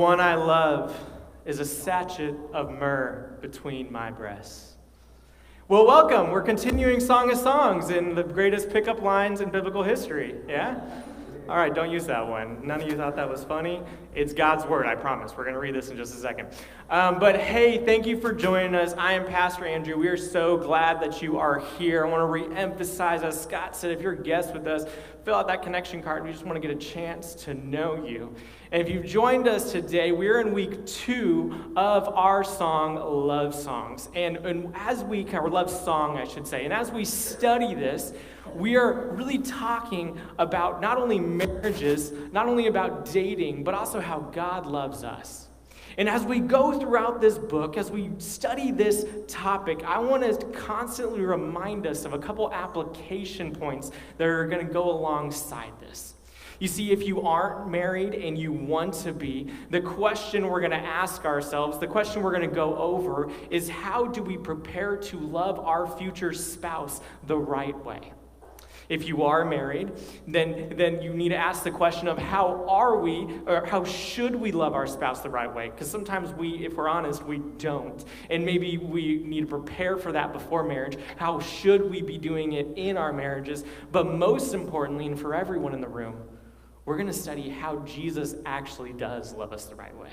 one I love is a sachet of myrrh between my breasts. Well, welcome. We're continuing Song of Songs in the greatest pickup lines in biblical history. Yeah? All right, don't use that one. None of you thought that was funny. It's God's word, I promise. We're going to read this in just a second. But hey, thank you for joining us. I am Pastor Andrew. We are so glad that you are here. I want to re-emphasize, as Scott said, if you're a guest with us, fill out that connection card. We just want to get a chance to know you. And if you've joined us today, we're in week 2 of our song, Love Songs. And as we, or Love Song, I should say, and as we study this, we are really talking about not only marriages, not only about dating, but also how God loves us. And as we go throughout this book, as we study this topic, I want to constantly remind us of a couple application points that are going to go alongside this. You see, if you aren't married and you want to be, the question we're going to ask ourselves, the question we're going to go over is, how do we prepare to love our future spouse the right way? If you are married, then you need to ask the question of how are we, or how should we love our spouse the right way? Because sometimes we, if we're honest, we don't. And maybe we need to prepare for that before marriage. How should we be doing it in our marriages? But most importantly, and for everyone in the room, we're going to study how Jesus actually does love us the right way.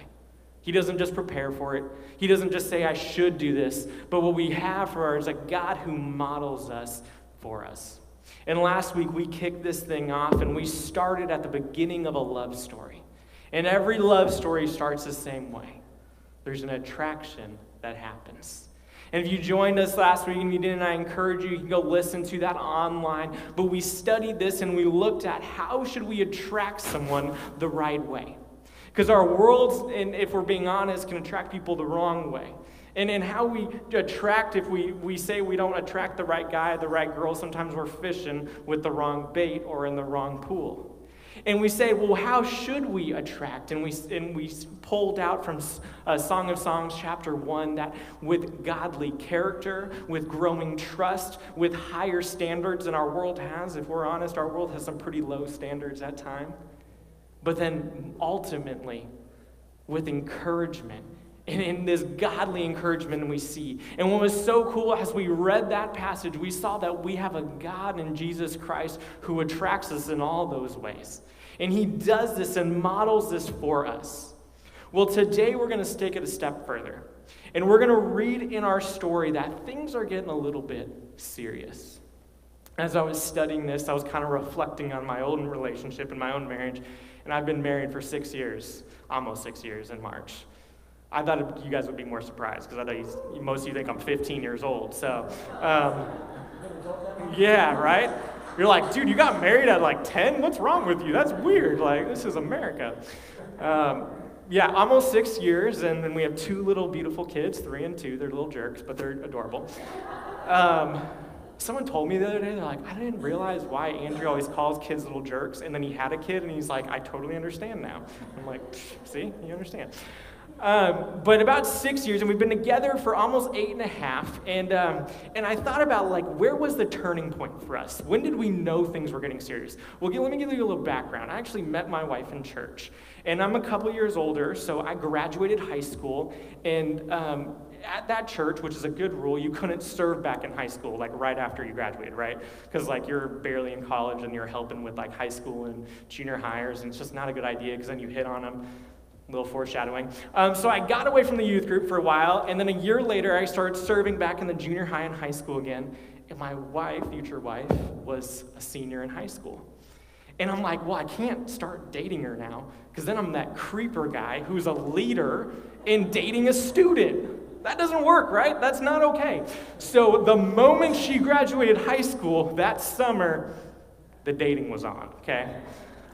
He doesn't just prepare for it. He doesn't just say, I should do this. But what we have for us is a God who models us for us. And last week, we kicked this thing off, and we started at the beginning of a love story. And every love story starts the same way. There's an attraction that happens. And if you joined us last week and you didn't, I encourage you, you can go listen to that online. But we studied this, and we looked at how should we attract someone the right way. Because our world, and if we're being honest, can attract people the wrong way. And in how we attract, if we say we don't attract the right guy, the right girl, sometimes we're fishing with the wrong bait or in the wrong pool. And we say, well, how should we attract? And we pulled out from Song of Songs chapter 1 that with godly character, with growing trust, with higher standards than our world has. If we're honest, our world has some pretty low standards at times. But then ultimately, with encouragement. And in this godly encouragement we see. And what was so cool, as we read that passage, we saw that we have a God in Jesus Christ who attracts us in all those ways. And he does this and models this for us. Well, today we're going to take it a step further. And we're going to read in our story that things are getting a little bit serious. As I was studying this, I was kind of reflecting on my own relationship and my own marriage. And I've been married for 6 years, almost 6 years in March. I thought you guys would be more surprised, because I thought most of you think I'm 15 years old. So, yeah, right? You're like, dude, you got married at like 10? What's wrong with you? That's weird. Like, this is America. Yeah, almost 6 years, and then we have 2 little beautiful kids, 3 and 2. They're little jerks, but they're adorable. Someone told me the other day, they're like, I didn't realize why Andrew always calls kids little jerks, and then he had a kid, and he's like, I totally understand now. I'm like, see, you understand. But about 6 years, and we've been together for almost 8.5, and I thought about, like, where was the turning point for us? When did we know things were getting serious? Well, let me give you a little background. I actually met my wife in church, and I'm a couple years older, so I graduated high school, and at that church, which is a good rule, you couldn't serve back in high school, like right after you graduated, right? Because like you're barely in college and you're helping with like high school and junior hires, and it's just not a good idea because then you hit on them. Little foreshadowing. So I got away from the youth group for a while, and then a year later, I started serving back in the junior high and high school again, and my wife, future wife, was a senior in high school. And I'm like, well, I can't start dating her now, because then I'm that creeper guy who's a leader and dating a student. That doesn't work, right? That's not okay. So the moment she graduated high school, that summer, the dating was on, okay?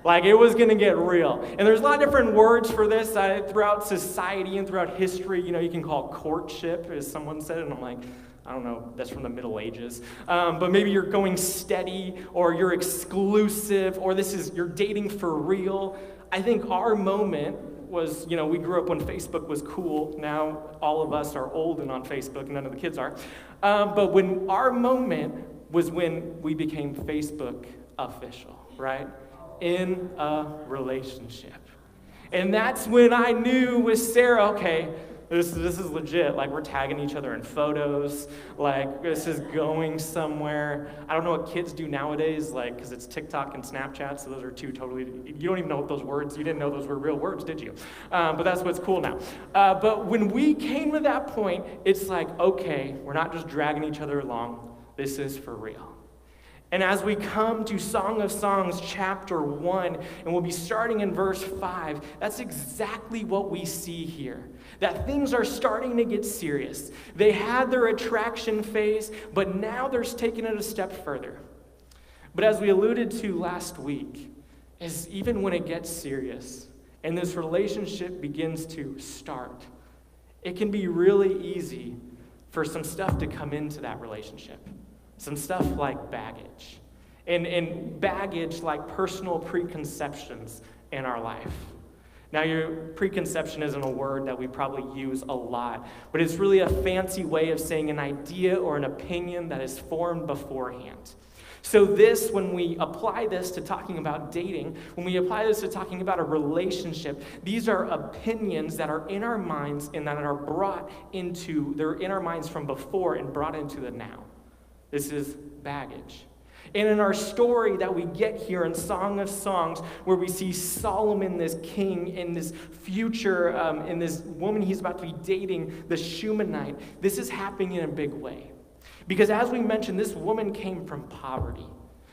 Like, it was going to get real. And there's a lot of different words for this throughout society and throughout history. You know, you can call it courtship, as someone said, and I'm like, I don't know, that's from the Middle Ages. But maybe you're going steady, or you're exclusive, or you're dating for real. I think our moment was, you know, we grew up when Facebook was cool. Now all of us are old and on Facebook, none of the kids are. But when our moment was when we became Facebook official, right? In a relationship. And that's when I knew with Sarah, okay, this is legit. Like, we're tagging each other in photos. Like, this is going somewhere. I don't know what kids do nowadays, like, because it's TikTok and Snapchat, so those are two totally, you don't even know what those words, you didn't know those were real words, did you? But that's what's cool now. But when we came to that point, it's like, okay, we're not just dragging each other along. This is for real. And as we come to Song of Songs chapter 1, and we'll be starting in verse 5, that's exactly what we see here. That things are starting to get serious. They had their attraction phase, but now they're taking it a step further. But as we alluded to last week, is even when it gets serious and this relationship begins to start, it can be really easy for some stuff to come into that relationship. Some stuff like baggage. And baggage like personal preconceptions in our life. Now, your preconception isn't a word that we probably use a lot, but it's really a fancy way of saying an idea or an opinion that is formed beforehand. So this, when we apply this to talking about dating, when we apply this to talking about a relationship, these are opinions that are in our minds and that are they're in our minds from before and brought into the now. This is baggage. And in our story that we get here in Song of Songs, where we see Solomon, this king, in this future, in this woman he's about to be dating, the Shunammite, this is happening in a big way. Because as we mentioned, this woman came from poverty.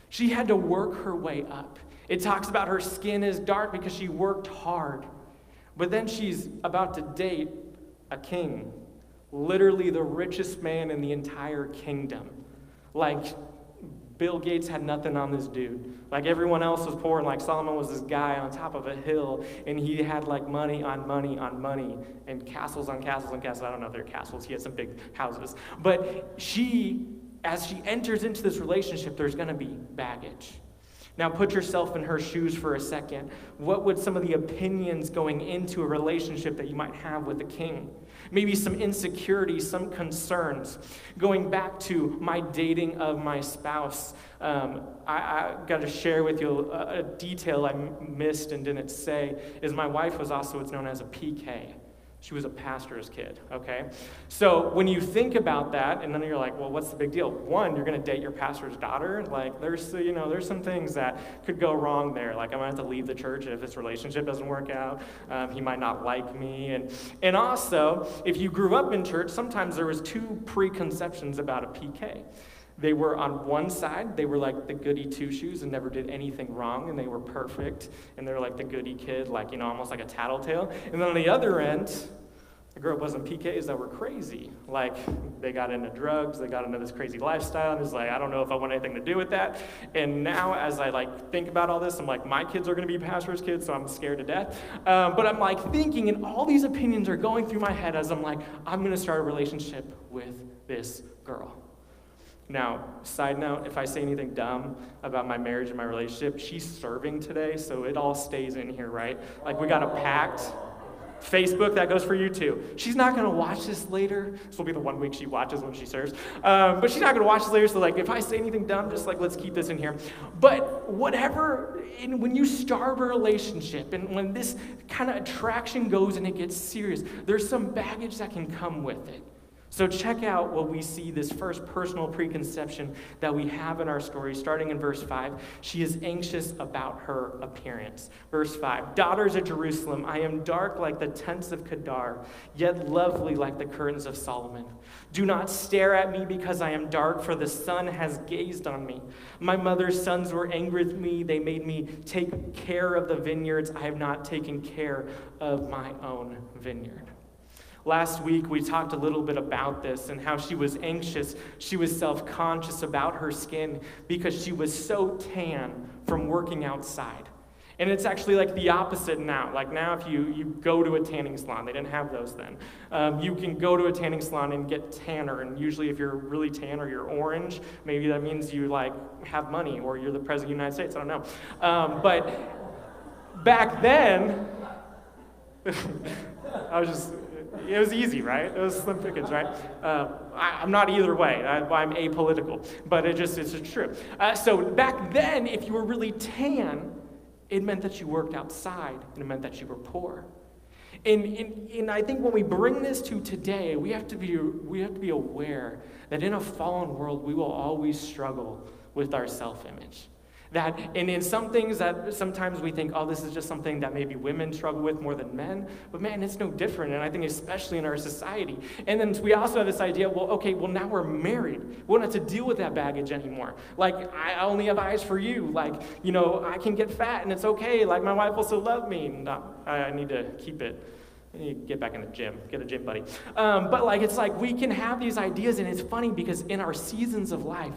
She had to work her way up. It talks about her skin is dark because she worked hard. But then she's about to date a king, literally the richest man in the entire kingdom. Like, Bill Gates had nothing on this dude. Like, everyone else was poor, and like Solomon was this guy on top of a hill, and he had like money on money on money, and castles on castles on castles. I don't know if they're castles. He had some big houses. But as she enters into this relationship, there's going to be baggage. Now, put yourself in her shoes for a second. What would some of the opinions going into a relationship that you might have with a king? Maybe some insecurities, some concerns. Going back to my dating of my spouse, I got to share with you a detail I missed and didn't say, is my wife was also what's known as a PK. She was a pastor's kid, okay? So when you think about that, and then you're like, well, what's the big deal? One, you're going to date your pastor's daughter. Like, there's some things that could go wrong there. Like, I might have to leave the church if this relationship doesn't work out. He might not like me. And also, if you grew up in church, sometimes there was two preconceptions about a PK. They were on one side, they were like the goody two-shoes and never did anything wrong, and they were perfect, and they're like the goody kid, like, almost like a tattletale. And then on the other end, I grew up with some PKs that were crazy. Like, they got into drugs, they got into this crazy lifestyle, and it's like, I don't know if I want anything to do with that. And now, as I think about all this, I'm like, my kids are going to be pastors' kids, so I'm scared to death. But I'm thinking, and all these opinions are going through my head as I'm like, I'm going to start a relationship with this girl. Now, side note, if I say anything dumb about my marriage and my relationship, she's serving today, so it all stays in here, right? Like, we got a pact. Facebook, that goes for you too. She's not going to watch this later. This will be the 1 week she watches when she serves. But she's not going to watch this later, so if I say anything dumb, just let's keep this in here. But whatever, when you start a relationship, and when this kind of attraction goes and it gets serious, there's some baggage that can come with it. So check out what we see, this first personal preconception that we have in our story, starting in verse 5. She is anxious about her appearance. Verse 5, daughters of Jerusalem, I am dark like the tents of Kedar, yet lovely like the curtains of Solomon. Do not stare at me because I am dark, for the sun has gazed on me. My mother's sons were angry with me. They made me take care of the vineyards. I have not taken care of my own vineyard. Last week, we talked a little bit about this and how she was anxious. She was self-conscious about her skin because she was so tan from working outside. And it's actually like the opposite now. Like now, if you go to a tanning salon, they didn't have those then. You can go to a tanning salon and get tanner. And usually if you're really tan or you're orange, maybe that means you have money or you're the president of the United States. I don't know. But back then, it was easy, right? It was slim pickings, right? I'm not either way. I'm apolitical, but it's true. So back then, if you were really tan, It meant that you worked outside, and it meant that you were poor. And I think when we bring this to today, we have to be aware that in a fallen world, we will always struggle with our self-image. And in some things that sometimes we think, oh, this is just something that maybe women struggle with more than men. But man, it's no different. And I think especially in our society. And then we also have this idea, well, now we're married. We don't have to deal with that baggage anymore. Like, I only have eyes for you. Like, I can get fat and it's okay. Like, my wife will still love me. No, I need to keep it. I need to get back in the gym, get a gym buddy. But it's like we can have these ideas, and it's funny because in our seasons of life,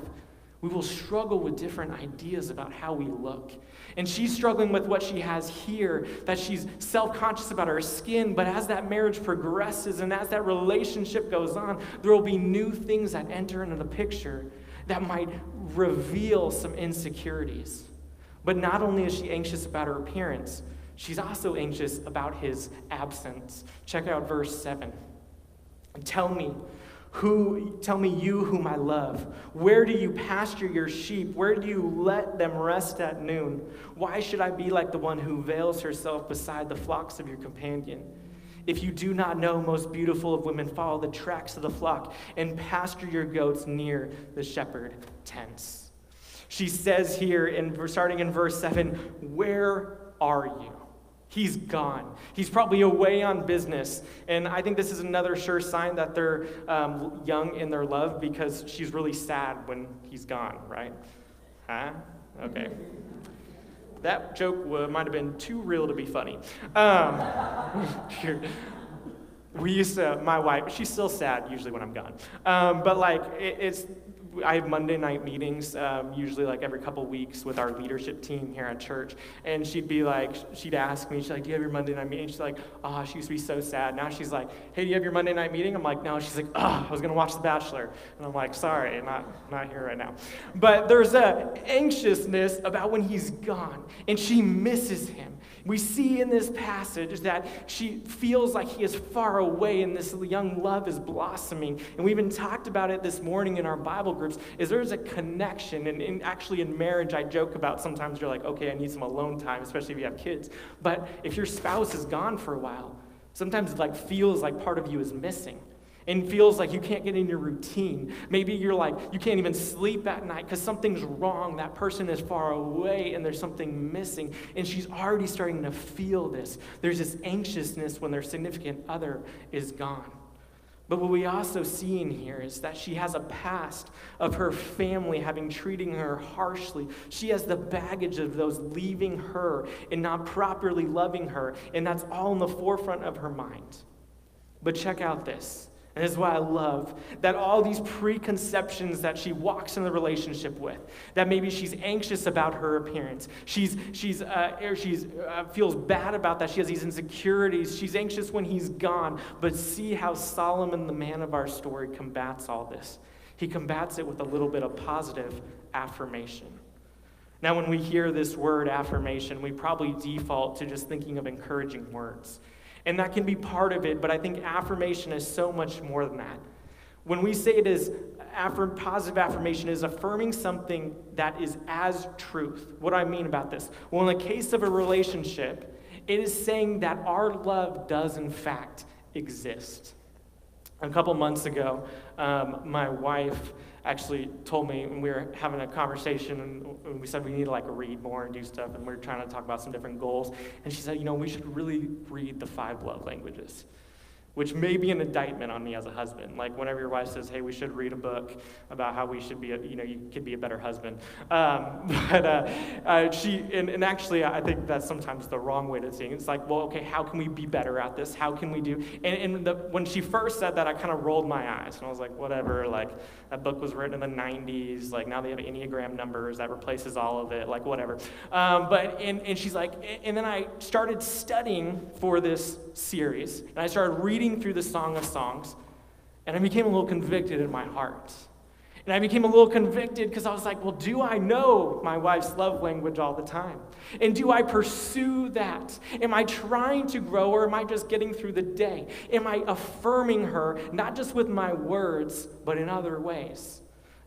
we will struggle with different ideas about how we look. And she's struggling with what she has here, that she's self-conscious about her skin, but as that marriage progresses and as that relationship goes on, there will be new things that enter into the picture that might reveal some insecurities. But not only is she anxious about her appearance, she's also anxious about his absence. Check out verse 7. Tell me, you whom I love, where do you pasture your sheep? Where do you let them rest at noon? Why should I be like the one who veils herself beside the flocks of your companion? If you do not know, most beautiful of women, follow the tracks of the flock and pasture your goats near the shepherd tents. She says here, starting in verse 7, where are you? He's gone. He's probably away on business. And I think this is another sure sign that they're young in their love, because she's really sad when he's gone, right? Huh? Okay. That joke might have been too real to be funny. We used to, my wife, she's still sad usually when I'm gone. I have Monday night meetings, usually every couple weeks with our leadership team here at church. And she'd ask me, she's like, do you have your Monday night meeting? She's like, she used to be so sad. Now she's like, hey, do you have your Monday night meeting? I'm like, no. She's like, I was going to watch The Bachelor. And I'm like, sorry, not here right now. But there's a anxiousness about when he's gone, and she misses him. We see in this passage that she feels like he is far away and this young love is blossoming. And we even talked about it this morning in our Bible groups, is there's a connection. And actually in marriage, I joke about sometimes you're like, okay, I need some alone time, especially if you have kids. But if your spouse is gone for a while, sometimes it feels like part of you is missing. And feels like you can't get in your routine. Maybe you're like, you can't even sleep at night because something's wrong. That person is far away and there's something missing. And she's already starting to feel this. There's this anxiousness when their significant other is gone. But what we also see in here is that she has a past of her family having treating her harshly. She has the baggage of those leaving her and not properly loving her. And that's all in the forefront of her mind. But check out this. And this is what I love, that all these preconceptions that she walks in the relationship with, that maybe she's anxious about her appearance, she feels bad about that, she has these insecurities, she's anxious when he's gone, but see how Solomon, the man of our story, combats all this. He combats it with a little bit of positive affirmation. Now, when we hear this word affirmation, we probably default to just thinking of encouraging words. And that can be part of it, but I think affirmation is so much more than that. When we say it is positive affirmation, is affirming something that is as truth. What do I mean about this? Well, in the case of a relationship, it is saying that our love does in fact exist. A couple months ago, my wife actually told me, when we were having a conversation, and we said we need to read more and do stuff, and we were trying to talk about some different goals, and she said, we should really read the 5 love languages, which may be an indictment on me as a husband. Whenever your wife says, hey, we should read a book about how we should be, you could be a better husband. Actually, I think that's sometimes the wrong way to think. It's okay, how can we be better at this? How can we do? When she first said that, I kind of rolled my eyes, and I was like, whatever, that book was written in the 90s, now they have Enneagram numbers that replaces all of it, whatever. And she's like, and then I started studying for this series, and I started reading through the Song of Songs, and I became a little convicted in my heart. And I became a little convicted because I was like, well, do I know my wife's love language all the time? And do I pursue that? Am I trying to grow, or am I just getting through the day? Am I affirming her, not just with my words, but in other ways?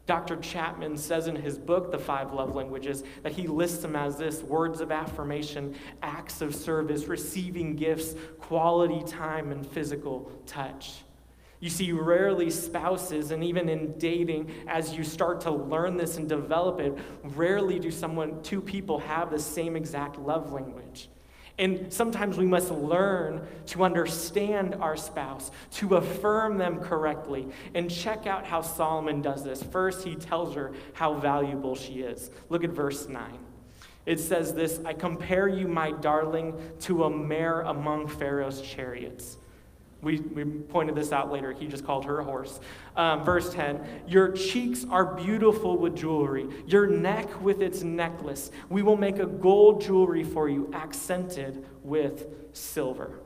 Dr. Chapman says in his book, The 5 Love Languages, that he lists them as this: words of affirmation, acts of service, receiving gifts, quality time, and physical touch. You see, rarely spouses, and even in dating, as you start to learn this and develop it, rarely do two people have the same exact love language. And sometimes we must learn to understand our spouse, to affirm them correctly. And check out how Solomon does this. First, he tells her how valuable she is. Look at verse 9. It says this: I compare you, my darling, to a mare among Pharaoh's chariots. We pointed this out later. He just called her a horse. Verse 10, your cheeks are beautiful with jewelry, your neck with its necklace. We will make a gold jewelry for you, accented with silver.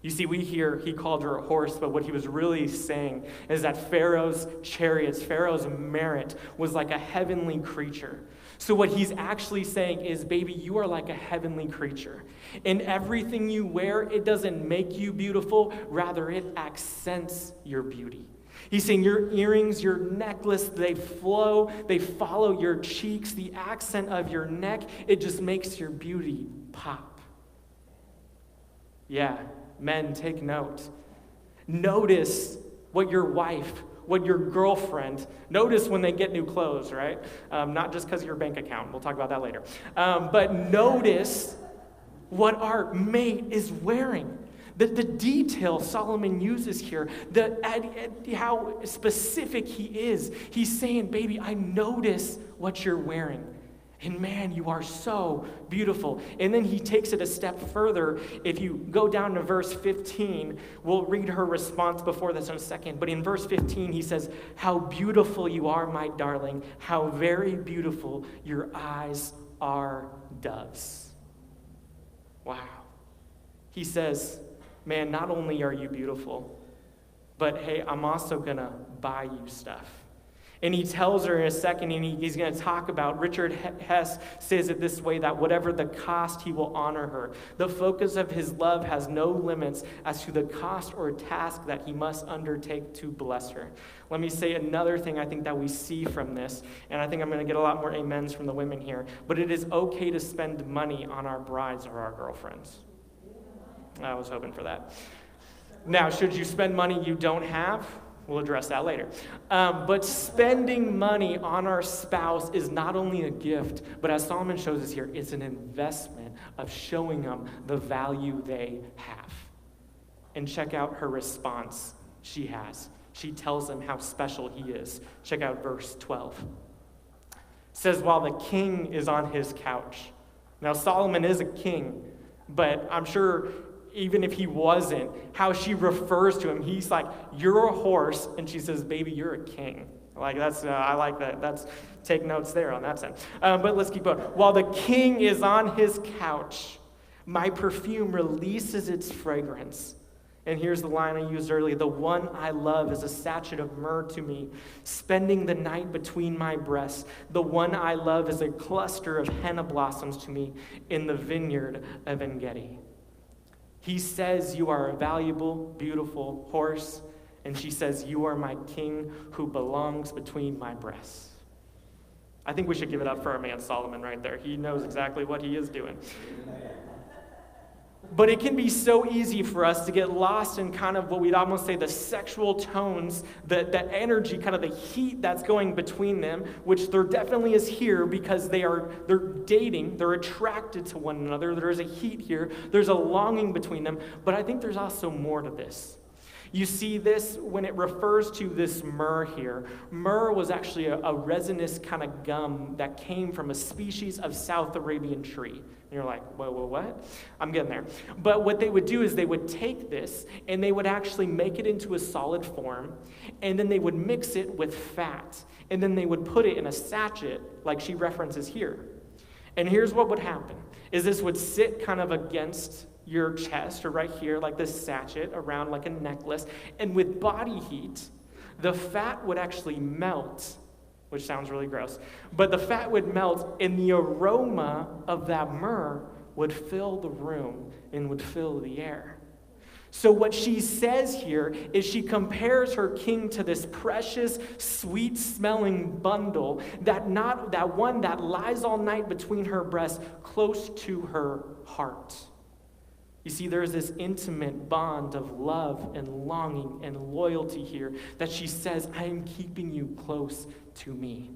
You see, we hear he called her a horse, but what he was really saying is that Pharaoh's chariots, Pharaoh's merit, was like a heavenly creature. So what he's actually saying is, baby, you are like a heavenly creature. In everything you wear, it doesn't make you beautiful, rather it accents your beauty. He's saying your earrings, your necklace, they flow, they follow your cheeks, the accent of your neck, it just makes your beauty pop. Yeah, men, take note. Notice what your wife, what your girlfriend, notice when they get new clothes, right? Not just because of your bank account. We'll talk about that later. But notice what our mate is wearing. The detail Solomon uses here, how specific he is. He's saying, baby, I notice what you're wearing. And man, you are so beautiful. And then he takes it a step further. If you go down to verse 15, we'll read her response before this in a second. But in verse 15, he says, how beautiful you are, my darling. How very beautiful your eyes are, doves. Wow. He says, man, not only are you beautiful, but hey, I'm also going to buy you stuff. And he tells her in a second, and he's going to talk about, Richard Hess says it this way, that whatever the cost, he will honor her. The focus of his love has no limits as to the cost or task that he must undertake to bless her. Let me say another thing I think that we see from this, and I think I'm going to get a lot more amens from the women here, but it is okay to spend money on our brides or our girlfriends. I was hoping for that. Now, should you spend money you don't have? We'll address that later. But spending money on our spouse is not only a gift, but as Solomon shows us here, it's an investment of showing them the value they have. And check out her response she has. She tells him how special he is. Check out verse 12. It says, while the king is on his couch. Now, Solomon is a king, but I'm sure even if he wasn't, how she refers to him, he's like, you're a horse, and she says, baby, you're a king. Like, that's, I like that. Take notes there on that sense. But let's keep going. While the king is on his couch, my perfume releases its fragrance. And here's the line I used earlier. The one I love is a sachet of myrrh to me, spending the night between my breasts. The one I love is a cluster of henna blossoms to me in the vineyard of En-Gedi. He says, you are a valuable, beautiful horse. And she says, you are my king who belongs between my breasts. I think we should give it up for our man Solomon right there. He knows exactly what he is doing. But it can be so easy for us to get lost in kind of what we'd almost say the sexual tones, the energy, kind of the heat that's going between them, which there definitely is here because they're dating, they're attracted to one another. There's a heat here. There's a longing between them. But I think there's also more to this. You see this when it refers to this myrrh here. Myrrh was actually a resinous kind of gum that came from a species of South Arabian tree. And you're like, whoa, what? I'm getting there. But what they would do is they would take this and they would actually make it into a solid form, and then they would mix it with fat, and then they would put it in a sachet like she references here. And here's what would happen, is this would sit kind of against your chest or right here like this sachet around like a necklace, and with body heat, the fat would actually melt, which sounds really gross, but the fat would melt and the aroma of that myrrh would fill the room and would fill the air. So what she says here is she compares her king to this precious, sweet-smelling bundle that one that lies all night between her breasts, close to her heart. You see, there's this intimate bond of love and longing and loyalty here that she says, I am keeping you close to me.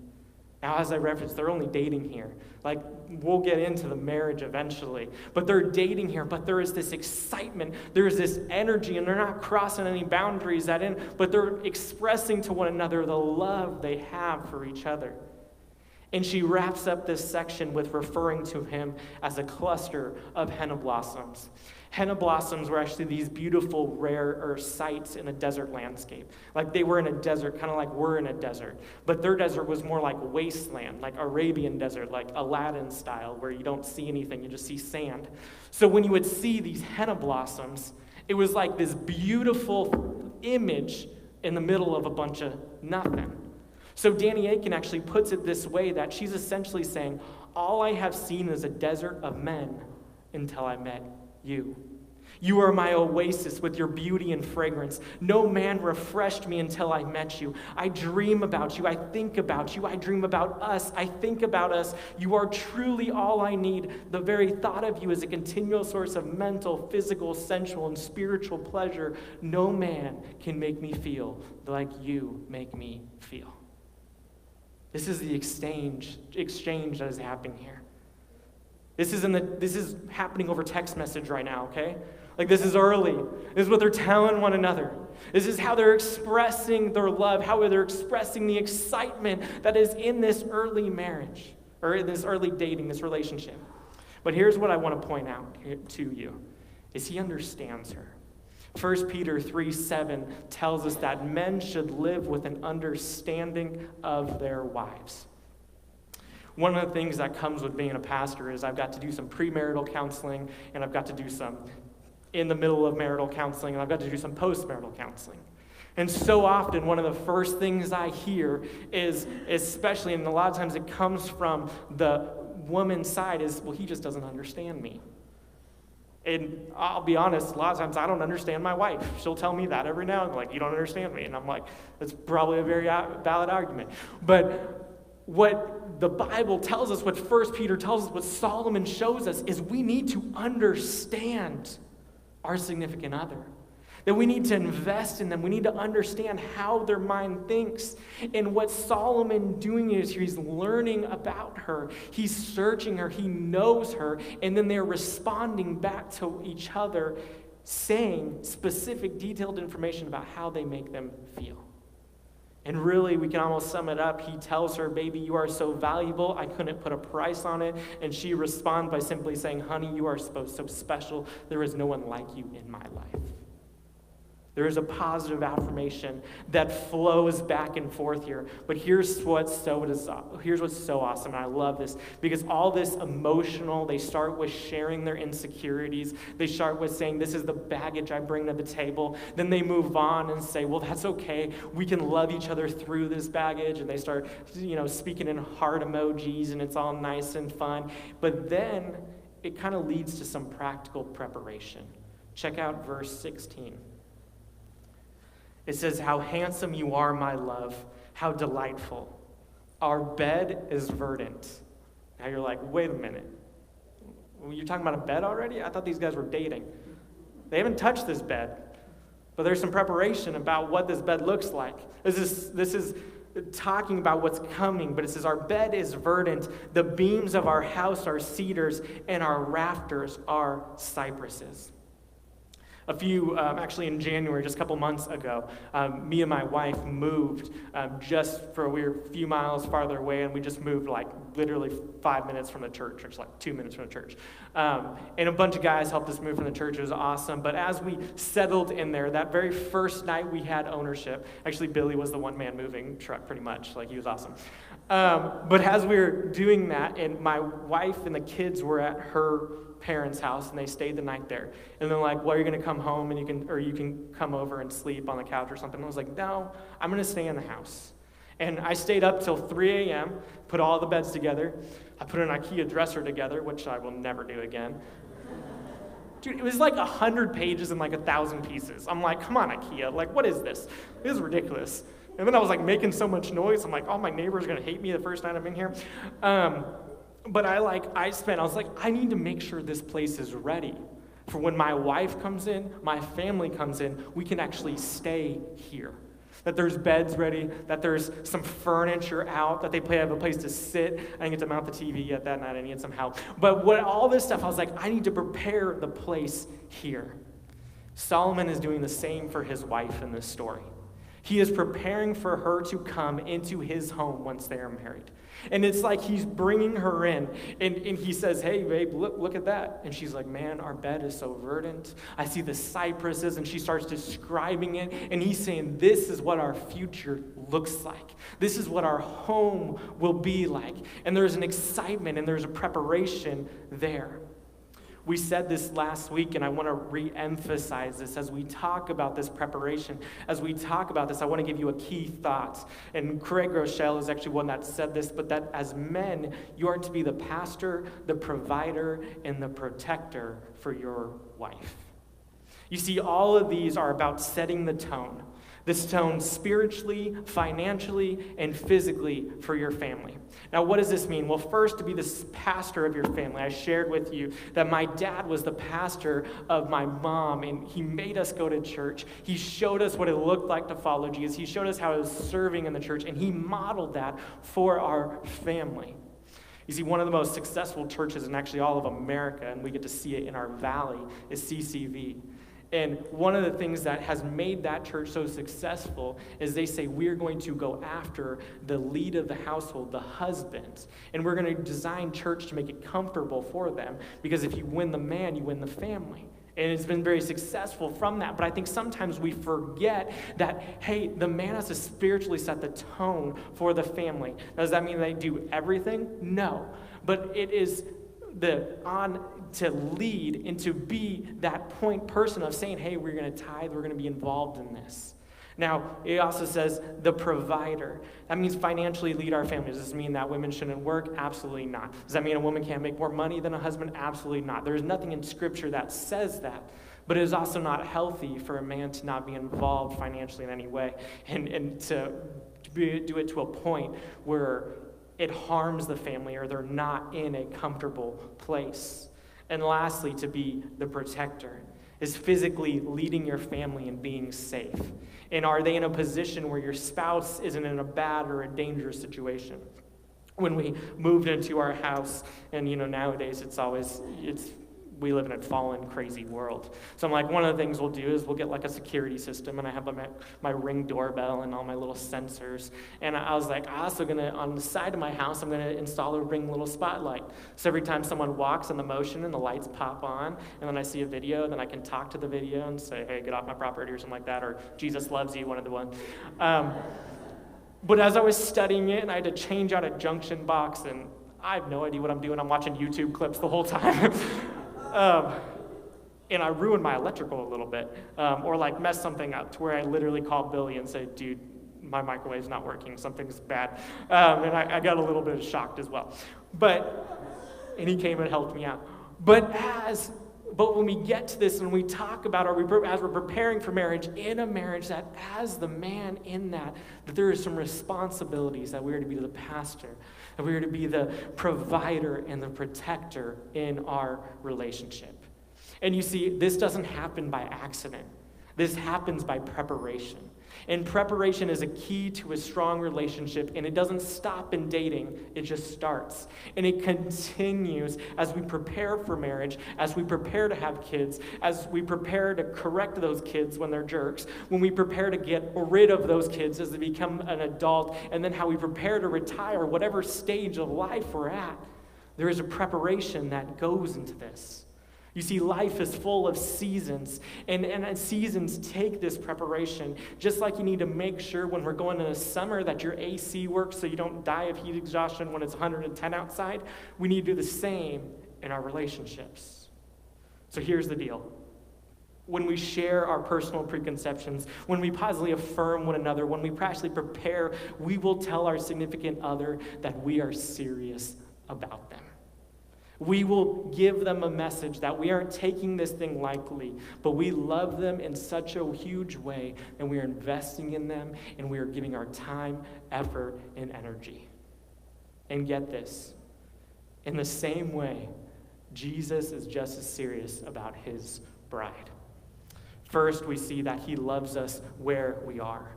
Now, as I referenced, they're only dating here. Like, we'll get into the marriage eventually. But they're dating here, but there is this excitement. There's this energy, and they're not crossing any boundaries but they're expressing to one another the love they have for each other. And she wraps up this section with referring to him as a cluster of henna blossoms. Henna blossoms were actually these beautiful, rare sights in a desert landscape. Like they were in a desert, kind of like we're in a desert. But their desert was more like wasteland, like Arabian desert, like Aladdin style, where you don't see anything, you just see sand. So when you would see these henna blossoms, it was like this beautiful image in the middle of a bunch of nothing. So Danny Akin actually puts it this way, that she's essentially saying, all I have seen is a desert of men until I met you. You are my oasis with your beauty and fragrance. No man refreshed me until I met you. I dream about you. I think about you. I dream about us. I think about us. You are truly all I need. The very thought of you is a continual source of mental, physical, sensual, and spiritual pleasure. No man can make me feel like you make me feel. This is the exchange that is happening here. This is happening over text message right now, okay? Like this is early. This is what they're telling one another. This is how they're expressing their love, how they're expressing the excitement that is in this early marriage, or in this early dating, this relationship. But here's what I want to point out to you, is he understands her. 1 Peter 3:7 tells us that men should live with an understanding of their wives. One of the things that comes with being a pastor is I've got to do some premarital counseling, and I've got to do some in the middle of marital counseling, and I've got to do some postmarital counseling. And so often, one of the first things I hear is, especially, and a lot of times it comes from the woman's side, is, well, he just doesn't understand me. And I'll be honest, a lot of times I don't understand my wife. She'll tell me that every now and then, like, you don't understand me. And I'm like, that's probably a very valid argument. But what the Bible tells us, what 1 Peter tells us, what Solomon shows us, is we need to understand our significant other. That we need to invest in them. We need to understand how their mind thinks. And what Solomon doing is he's learning about her. He's searching her. He knows her. And then they're responding back to each other, saying specific, detailed information about how they make them feel. And really, we can almost sum it up. He tells her, baby, you are so valuable, I couldn't put a price on it. And she responds by simply saying, honey, you are so special. There is no one like you in my life. There is a positive affirmation that flows back and forth here. But here's what's so awesome, and I love this, because all this emotional, they start with sharing their insecurities. They start with saying, this is the baggage I bring to the table. Then they move on and say, well, that's okay. We can love each other through this baggage. And they start, speaking in heart emojis, and it's all nice and fun. But then it kind of leads to some practical preparation. Check out verse 16. It says, how handsome you are, my love, how delightful. Our bed is verdant. Now you're like, wait a minute. You're talking about a bed already? I thought these guys were dating. They haven't touched this bed. But there's some preparation about what this bed looks like. This is talking about what's coming, but it says, our bed is verdant. The beams of our house are cedars, and our rafters are cypresses. Actually in January, just a couple months ago, me and my wife moved we were a few miles farther away, and we just moved like literally 5 minutes from the church, or just like 2 minutes from the church. And a bunch of guys helped us move from the church. It was awesome. But as we settled in there, that very first night we had ownership. Actually, Billy was the one-man moving truck pretty much. Like, he was awesome. But as we were doing that, and my wife and the kids were at her parents' house, and they stayed the night there. And they're like, well, you're going to come home, and you can come over and sleep on the couch or something. And I was like, no, I'm going to stay in the house. And I stayed up till 3 a.m., put all the beds together. I put an IKEA dresser together, which I will never do again. Dude, it was like 100 pages and like 1,000 pieces. I'm like, come on, IKEA. Like, what is this? This is ridiculous. And then I was like making so much noise. I'm like, oh, my neighbor's going to hate me the first night I'm in here. But I was like, I need to make sure this place is ready for when my wife comes in, my family comes in, we can actually stay here. That there's beds ready, that there's some furniture out, that they have a place to sit. I didn't get to mount the TV yet that night. I needed some help. But all this stuff, I was like, I need to prepare the place here. Solomon is doing the same for his wife in this story. He is preparing for her to come into his home once they are married. And it's like he's bringing her in, and he says, hey, babe, look at that. And she's like, man, our bed is so verdant. I see the cypresses, and she starts describing it, and he's saying, this is what our future looks like. This is what our home will be like. And there's an excitement, and there's a preparation there. We said this last week, and I want to re-emphasize this as we talk about this preparation. As we talk about this, I want to give you a key thought. And Craig Rochelle is actually one that said this, but that as men, you are to be the pastor, the provider, and the protector for your wife. You see, all of these are about setting the tone. This tone spiritually, financially, and physically for your family. Now, what does this mean? Well, first, to be the pastor of your family. I shared with you that my dad was the pastor of my mom, and he made us go to church. He showed us what it looked like to follow Jesus. He showed us how he was serving in the church, and he modeled that for our family. You see, one of the most successful churches in actually all of America, and we get to see it in our valley, is CCV. And one of the things that has made that church so successful is they say, we're going to go after the lead of the household, the husband. And we're going to design church to make it comfortable for them. Because if you win the man, you win the family. And it's been very successful from that. But I think sometimes we forget that, hey, the man has to spiritually set the tone for the family. Now, does that mean they do everything? No. But it is to lead and to be that point person of saying, hey, we're going to tithe, we're going to be involved in this. Now, it also says the provider. That means financially lead our families. Does this mean that women shouldn't work? Absolutely not. Does that mean a woman can't make more money than a husband? Absolutely not. There's nothing in Scripture that says that. But it is also not healthy for a man to not be involved financially in any way and to do it to a point where it harms the family or they're not in a comfortable place. And lastly, to be the protector is physically leading your family and being safe. And are they in a position where your spouse isn't in a bad or a dangerous situation? When we moved into our house, and nowadays we live in a fallen, crazy world. So I'm like, one of the things we'll do is we'll get like a security system, and I have my Ring doorbell and all my little sensors. And I was like, on the side of my house, I'm gonna install a Ring little spotlight. So every time someone walks in the motion and the lights pop on, and then I see a video, then I can talk to the video and say, hey, get off my property or something like that, or Jesus loves you, one of the ones. But as I was studying it, and I had to change out a junction box, and I have no idea what I'm doing. I'm watching YouTube clips the whole time. And I ruined my electrical a little bit, or like messed something up to where I literally called Billy and said, dude, my microwave's not working, something's bad. And I got a little bit shocked as well. And he came and helped me out. But when we get to this and we talk about, as we're preparing for marriage, in a marriage, that as the man in that there is some responsibilities that we are to be the pastor, that we are to be the provider and the protector in our relationship. And you see, this doesn't happen by accident. This happens by preparation. And preparation is a key to a strong relationship, and it doesn't stop in dating, it just starts. And it continues as we prepare for marriage, as we prepare to have kids, as we prepare to correct those kids when they're jerks, when we prepare to get rid of those kids as they become an adult, and then how we prepare to retire, whatever stage of life we're at. There is a preparation that goes into this. You see, life is full of seasons, and seasons take this preparation. Just like you need to make sure when we're going in the summer that your AC works so you don't die of heat exhaustion when it's 110 outside, we need to do the same in our relationships. So here's the deal. When we share our personal preconceptions, when we positively affirm one another, when we practically prepare, we will tell our significant other that we are serious about them. We will give them a message that we aren't taking this thing lightly, but we love them in such a huge way, and we are investing in them, and we are giving our time, effort, and energy. And get this, in the same way, Jesus is just as serious about his bride. First, we see that he loves us where we are.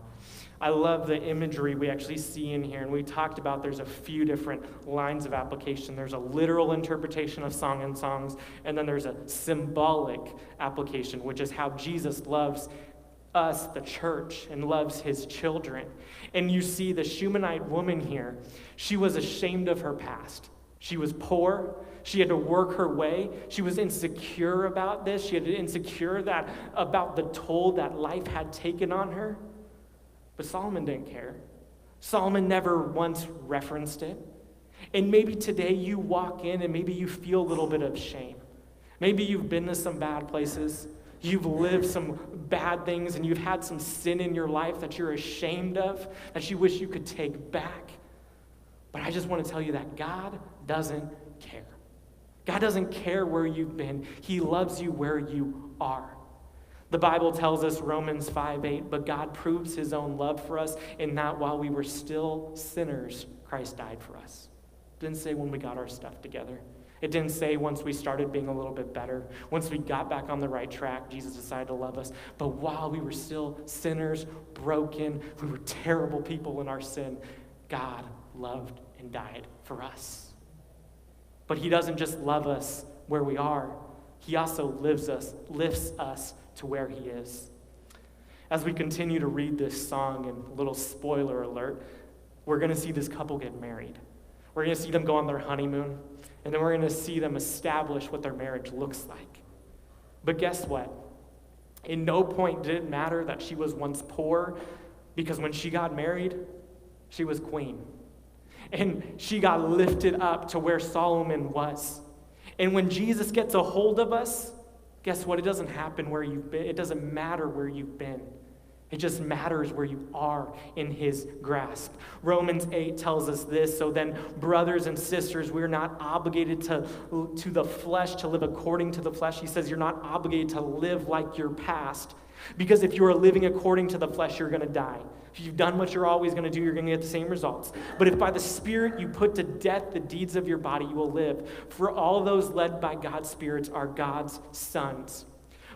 I love the imagery we actually see in here, and we talked about there's a few different lines of application. There's a literal interpretation of Song and Songs, and then there's a symbolic application, which is how Jesus loves us, the church, and loves his children. And you see the Shunammite woman here. She was ashamed of her past. She was poor. She had to work her way. She was insecure about this. She had to insecure about the toll that life had taken on her. But Solomon didn't care. Solomon never once referenced it. And maybe today you walk in and maybe you feel a little bit of shame. Maybe you've been to some bad places. You've lived some bad things and you've had some sin in your life that you're ashamed of, that you wish you could take back. But I just want to tell you that God doesn't care. God doesn't care where you've been. He loves you where you are. The Bible tells us, Romans 5:8, but God proves his own love for us in that while we were still sinners, Christ died for us. It didn't say when we got our stuff together. It didn't say once we started being a little bit better. Once we got back on the right track, Jesus decided to love us. But while we were still sinners, broken, we were terrible people in our sin, God loved and died for us. But he doesn't just love us where we are. He also lifts us to where he is. As we continue to read this song, and a little spoiler alert, we're going to see this couple get married. We're going to see them go on their honeymoon, and then we're going to see them establish what their marriage looks like. But guess what? In no point did it matter that she was once poor, because when she got married, she was queen. And she got lifted up to where Solomon was. And when Jesus gets a hold of us, guess what? It doesn't happen where you've been. It doesn't matter where you've been. It just matters where you are in his grasp. Romans 8 tells us this. So then, brothers and sisters, we're not obligated to the flesh, to live according to the flesh. He says you're not obligated to live like your past. Because if you are living according to the flesh, you're going to die. If you've done what you're always going to do, you're going to get the same results. But if by the Spirit you put to death the deeds of your body, you will live. For all those led by God's spirits are God's sons.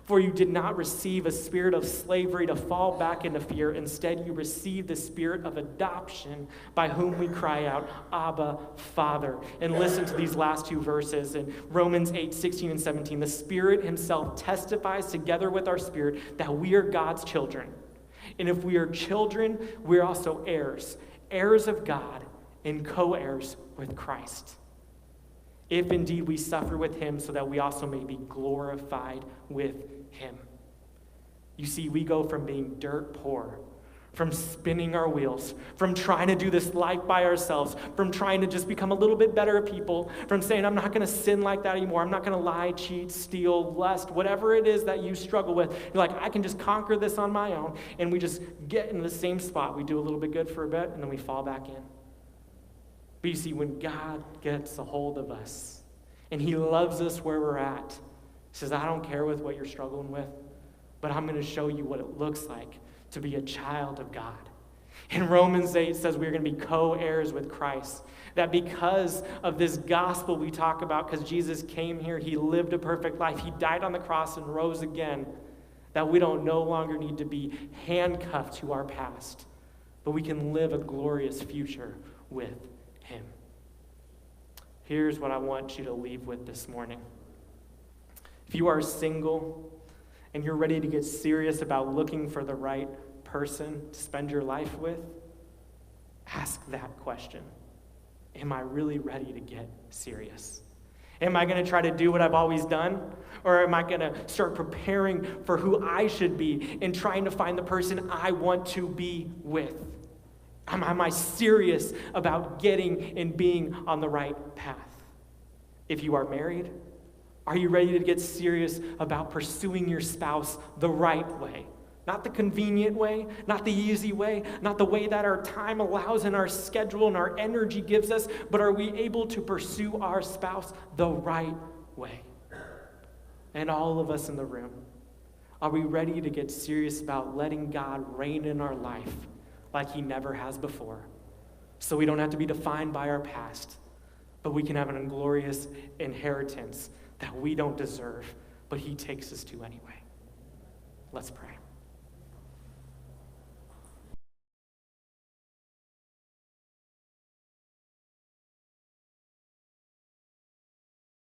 For you did not receive a spirit of slavery to fall back into fear. Instead, you received the spirit of adoption by whom we cry out, Abba, Father. And listen to these last two verses in Romans 8:16 and 17. The Spirit himself testifies together with our spirit that we are God's children. And if we are children, we're also heirs, heirs of God and co-heirs with Christ. If indeed we suffer with him, so that we also may be glorified with him. You see, we go from being dirt poor, from spinning our wheels, from trying to do this life by ourselves, from trying to just become a little bit better people, from saying, I'm not going to sin like that anymore. I'm not going to lie, cheat, steal, lust, whatever it is that you struggle with. You're like, I can just conquer this on my own. And we just get in the same spot. We do a little bit good for a bit, and then we fall back in. But you see, when God gets a hold of us, and he loves us where we're at, he says, I don't care with what you're struggling with, but I'm going to show you what it looks like to be a child of God. In Romans 8, it says we're going to be co-heirs with Christ. That because of this gospel we talk about, because Jesus came here, he lived a perfect life, he died on the cross and rose again, that we don't no longer need to be handcuffed to our past, but we can live a glorious future with him. Here's what I want you to leave with this morning. If you are single and you're ready to get serious about looking for the right person to spend your life with, ask that question. Am I really ready to get serious? Am I going to try to do what I've always done? Or am I going to start preparing for who I should be and trying to find the person I want to be with? Am I serious about getting and being on the right path? If you are married, are you ready to get serious about pursuing your spouse the right way, Not the convenient way, not the easy way, not the way that our time allows and our schedule and our energy gives us, but are we able to pursue our spouse the right way? And all of us in the room, are we ready to get serious about letting God reign in our life like he never has before? So we don't have to be defined by our past, but we can have an inglorious inheritance that we don't deserve, but he takes us to anyway. Let's pray.